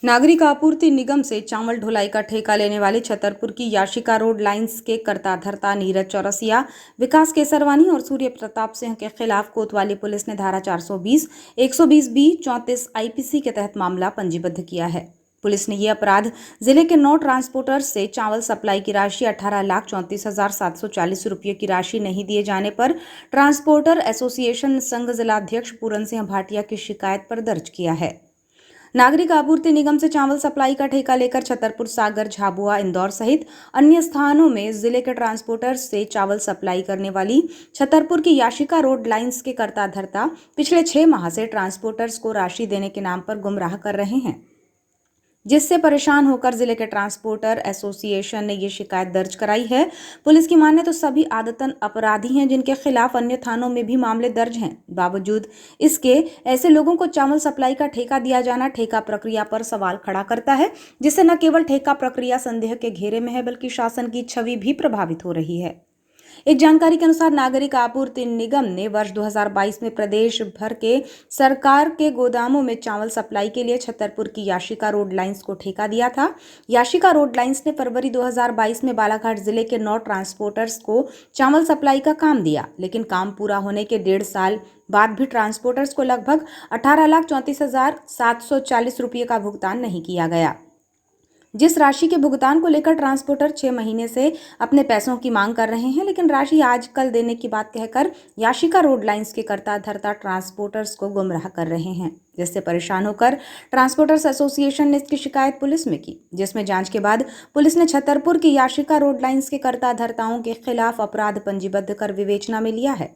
नागरिक आपूर्ति निगम से चावल ढुलाई का ठेका लेने वाले छतरपुर की याशिका रोड लाइंस के कर्ता धर्ता नीरज चौरसिया, विकास केसरवानी और सूर्य प्रताप सिंह के खिलाफ कोतवाली पुलिस ने धारा 420, 120B, 34 आईपीसी के तहत मामला पंजीबद्ध किया है। पुलिस ने यह अपराध जिले के 9 ट्रांसपोर्टर्स से चावल सप्लाई की राशि 18,34,740 रुपये की राशि नहीं दिए जाने पर ट्रांसपोर्टर एसोसिएशन संघ जिलाध्यक्ष पूरन सिंह भाटिया की शिकायत पर दर्ज किया है। नागरिक आपूर्ति निगम से चावल सप्लाई का ठेका लेकर छतरपुर, सागर, झाबुआ, इंदौर सहित अन्य स्थानों में जिले के ट्रांसपोर्टर्स से चावल सप्लाई करने वाली छतरपुर की याशिका रोड लाइंस के कर्ता धर्ता पिछले 6 माह से ट्रांसपोर्टर्स को राशि देने के नाम पर गुमराह कर रहे हैं, जिससे परेशान होकर जिले के ट्रांसपोर्टर एसोसिएशन ने ये शिकायत दर्ज कराई है। पुलिस की माने तो सभी आदतन अपराधी हैं, जिनके खिलाफ अन्य थानों में भी मामले दर्ज हैं। बावजूद इसके ऐसे लोगों को चावल सप्लाई का ठेका दिया जाना ठेका प्रक्रिया पर सवाल खड़ा करता है, जिससे न केवल ठेका प्रक्रिया संदेह के घेरे में है, बल्कि शासन की छवि भी प्रभावित हो रही है। एक जानकारी के अनुसार नागरिक आपूर्ति निगम ने वर्ष 2022 में प्रदेश भर के सरकार के गोदामों में चावल सप्लाई के लिए छतरपुर की याशिका रोड लाइंस को ठेका दिया था। याशिका रोड लाइंस ने फरवरी 2022 में बालाघाट जिले के 9 ट्रांसपोर्टर्स को चावल सप्लाई का काम दिया, लेकिन काम पूरा होने के 1.5 साल बाद भी ट्रांसपोर्टर्स को लगभग 18,34,740 रुपये का भुगतान नहीं किया गया। जिस राशि के भुगतान को लेकर ट्रांसपोर्टर 6 महीने से अपने पैसों की मांग कर रहे हैं, लेकिन राशि आज कल देने की बात कहकर याशिका रोड लाइंस के कर्ता धर्ता ट्रांसपोर्टर्स को गुमराह कर रहे हैं, जिससे परेशान होकर ट्रांसपोर्टर्स एसोसिएशन ने इसकी शिकायत पुलिस में की, जिसमें जांच के बाद पुलिस ने छतरपुर की याशिका रोड लाइंस के कर्ता धर्ताओं के खिलाफ अपराध पंजीबद्ध कर विवेचना में लिया है।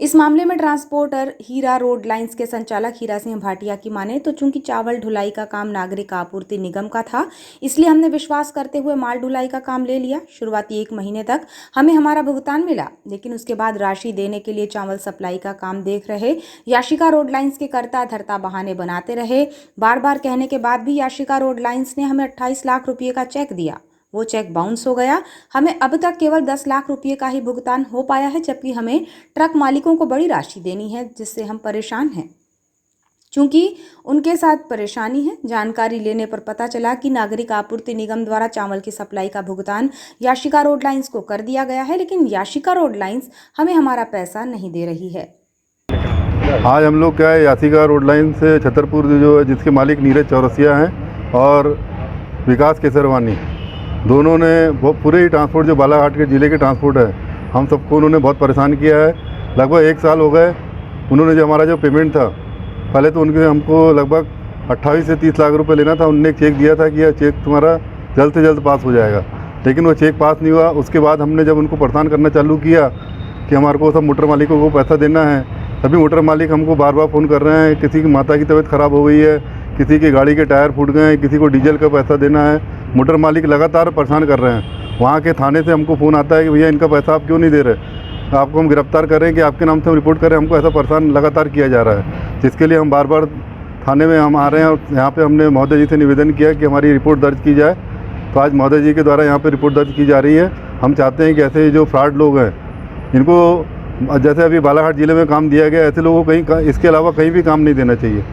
इस मामले में ट्रांसपोर्टर हीरा रोड लाइंस के संचालक हीरा सिंह भाटिया की माने तो चूंकि चावल ढुलाई का काम नागरिक आपूर्ति निगम का था, इसलिए हमने विश्वास करते हुए माल ढुलाई का काम ले लिया। शुरुआती 1 महीने तक हमें हमारा भुगतान मिला, लेकिन उसके बाद राशि देने के लिए चावल सप्लाई का काम देख रहे याशिका रोड लाइंस के कर्ता धर्ता बहाने बनाते रहे। बार बार कहने के बाद भी याशिका रोड लाइंस ने हमें 28 लाख रुपये का चेक दिया। वो चेक बाउंस हो गया। हमें अब तक केवल 10 लाख रुपये का ही भुगतान हो पाया है, जबकि हमें ट्रक मालिकों को बड़ी राशि देनी है, जिससे हम परेशान हैं। चूंकि उनके साथ परेशानी है, जानकारी लेने पर पता चला कि नागरिक आपूर्ति निगम द्वारा चावल की सप्लाई का भुगतान याशिका रोड लाइंस को कर दिया गया है, लेकिन याशिका रोड लाइंस हमें हमारा पैसा नहीं दे रही है। आज हम लोग क्या है, याशिका रोड लाइन से छतरपुर जो है, जिसके मालिक नीरज चौरसिया हैं और विकास केसरवानी, दोनों ने पूरे ही ट्रांसपोर्ट जो बालाघाट के ज़िले के ट्रांसपोर्ट है, हम सबको उन्होंने बहुत परेशान किया है। लगभग 1 साल हो गए। उन्होंने जो हमारा जो पेमेंट था, पहले तो उनके हमको लगभग 28 से 30 लाख रुपए लेना था। उनने एक चेक दिया था कि यह चेक तुम्हारा जल्द से जल्द पास हो जाएगा, लेकिन वो चेक पास नहीं हुआ। उसके बाद हमने जब उनको परेशान करना चालू किया कि हमारे को सब मोटर मालिकों को पैसा देना है, तभी मोटर मालिक हमको बार बार फ़ोन कर रहे हैं। किसी की माता की तबीयत ख़राब हो गई है, किसी की गाड़ी के टायर फूट गए हैं, किसी को डीजल का पैसा देना है। मोटर मालिक लगातार परेशान कर रहे हैं। वहाँ के थाने से हमको फ़ोन आता है कि भैया इनका पैसा आप क्यों नहीं दे रहे, आपको हम गिरफ्तार करें कि आपके नाम से हम रिपोर्ट करें। हमको ऐसा परेशान लगातार किया जा रहा है, जिसके लिए हम बार बार थाने में हम आ रहे हैं। और यहाँ पे हमने महोदय जी से निवेदन किया कि हमारी रिपोर्ट दर्ज की जाए, तो आज महोदय जी के द्वारा यहाँ पे रिपोर्ट दर्ज की जा रही है। हम चाहते हैं कि ऐसे जो फ्रॉड लोग हैं, इनको जैसे अभी बालाघाट ज़िले में काम दिया गया, ऐसे लोगों को कहीं इसके अलावा कहीं भी काम नहीं देना चाहिए।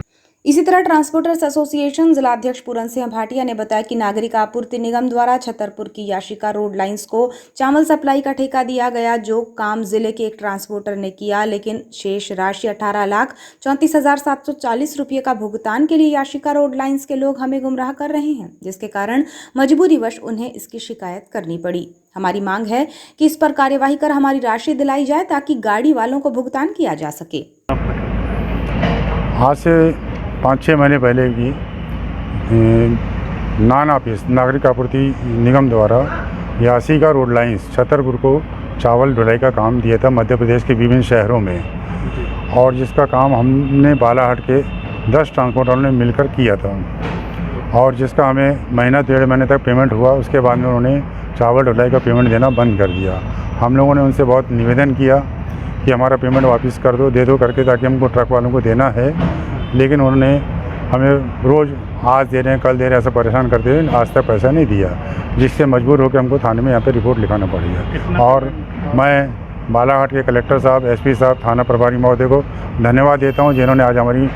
इसी तरह ट्रांसपोर्टर्स एसोसिएशन जिलाध्यक्ष पूरन सिंह भाटिया ने बताया कि नागरिक आपूर्ति निगम द्वारा छतरपुर की याशिका रोड लाइंस को चावल सप्लाई का ठेका दिया गया, जो काम जिले के एक ट्रांसपोर्टर ने किया, लेकिन शेष राशि 18,34,740 रुपये का भुगतान के लिए याशिका रोड लाइंस के लोग हमें गुमराह कर रहे हैं, जिसके कारण मजबूरीवश उन्हें इसकी शिकायत करनी पड़ी। हमारी मांग है कि इस पर कार्यवाही कर हमारी राशि दिलाई जाए, ताकि गाड़ी वालों को भुगतान किया जा सके। आज से 5-6 महीने पहले की नान ऑफिस नागरिक आपूर्ति निगम द्वारा याशिका रोड लाइंस छतरपुर को चावल ढुलाई का काम दिया था मध्य प्रदेश के विभिन्न शहरों में, और जिसका काम हमने बालाघाट के 10 ट्रांसपोर्टरों ने मिलकर किया था, और जिसका हमें महीना 1.5 महीने तक पेमेंट हुआ। उसके बाद में उन्होंने चावल ढुलाई का पेमेंट देना बंद कर दिया। हम लोगों ने उनसे बहुत निवेदन किया कि हमारा पेमेंट वापस कर दो, दे दो करके, ताकि हमको ट्रक वालों को देना है, लेकिन उन्होंने हमें रोज़ आज दे रहे हैं, कल दे रहे हैं, ऐसा परेशान करते हुए आज तक पैसा नहीं दिया, जिससे मजबूर होकर हमको थाने में यहाँ पे रिपोर्ट लिखाना पड़ेगा। और मैं बालाघाट के कलेक्टर साहब, एसपी साहब, थाना प्रभारी महोदय को धन्यवाद देता हूं जिन्होंने आज हमारी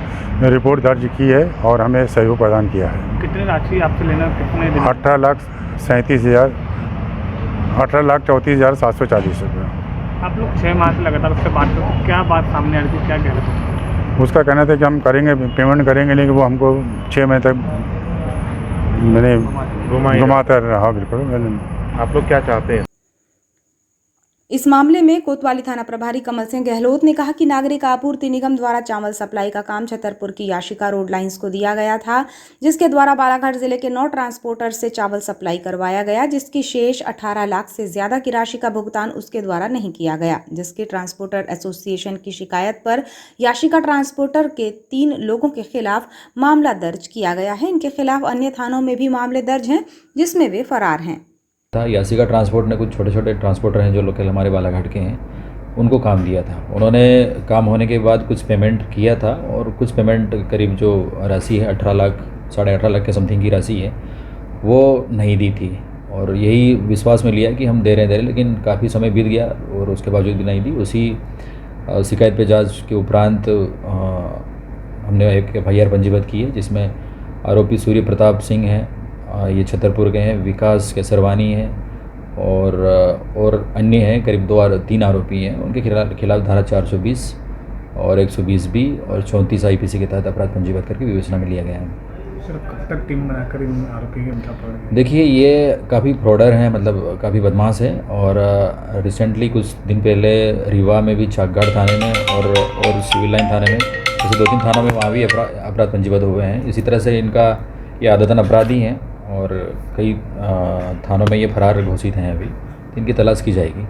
रिपोर्ट दर्ज की है और हमें सहयोग प्रदान किया है। कितनी राशि आपसे लेना, कितने दिन? 18,34,740 रुपये। आप लोग 6 माह से लगातार उससे बात करते, क्या बात सामने आ रही थी, क्या कह रहे थे? उसका कहना था कि हम करेंगे, पेमेंट करेंगे, लेकिन वो हमको 6 महीने तक मैंने घुमाता रहा। बिल्कुल। आप लोग क्या चाहते हैं? इस मामले में कोतवाली थाना प्रभारी कमल सिंह गहलोत ने कहा कि नागरिक आपूर्ति निगम द्वारा चावल सप्लाई का काम छतरपुर की याशिका रोड लाइंस को दिया गया था, जिसके द्वारा बालाघाट जिले के 9 ट्रांसपोर्टर से चावल सप्लाई करवाया गया, जिसकी शेष 18 लाख से ज्यादा की राशि का भुगतान उसके द्वारा नहीं किया गया, जिसकी ट्रांसपोर्टर एसोसिएशन की शिकायत पर याशिका ट्रांसपोर्टर के 3 लोगों के खिलाफ मामला दर्ज किया गया है। इनके खिलाफ अन्य थानों में भी मामले दर्ज हैं, जिसमें वे फरार हैं। याशिका ट्रांसपोर्ट ने कुछ छोटे छोटे ट्रांसपोर्टर हैं जो लोकल हमारे बालाघाट के हैं, उनको काम दिया था। उन्होंने काम होने के बाद कुछ पेमेंट किया था और कुछ पेमेंट करीब जो राशि है 18 लाख, 18.5 लाख के समथिंग की राशि है, वो नहीं दी थी और यही विश्वास में लिया कि हम दे रहे हैं, लेकिन काफ़ी समय बीत गया और उसके बावजूद भी नहीं दी। उसी शिकायत पे जांच के उपरांत हमने एक FIR पंजीबद्ध की है, जिसमें आरोपी सूर्य प्रताप सिंह हैं, ये छतरपुर के हैं, विकास केसरवानी हैं और अन्य हैं, करीब 3 आरोपी हैं। उनके खिलाफ धारा 420 और 120B और 34 IPC के तहत अपराध पंजीबद्ध करके विवेचना में लिया गया है। सर, कब तक टीम बनाकर इन आरोपी के उनका पकड़? देखिए, ये काफ़ी फ्रॉडर हैं, मतलब काफ़ी बदमाश हैं और रिसेंटली कुछ दिन पहले रीवा में भी चाकगढ़ थाने में और सिविल लाइन थाने में, जैसे 2-3 थानों में वहाँ भी अपराध पंजीबद्ध हुए हैं। इसी तरह से इनका ये आदतन अपराधी हैं और कई थानों में ये फरार घोषित हैं। अभी इनकी तलाश की जाएगी।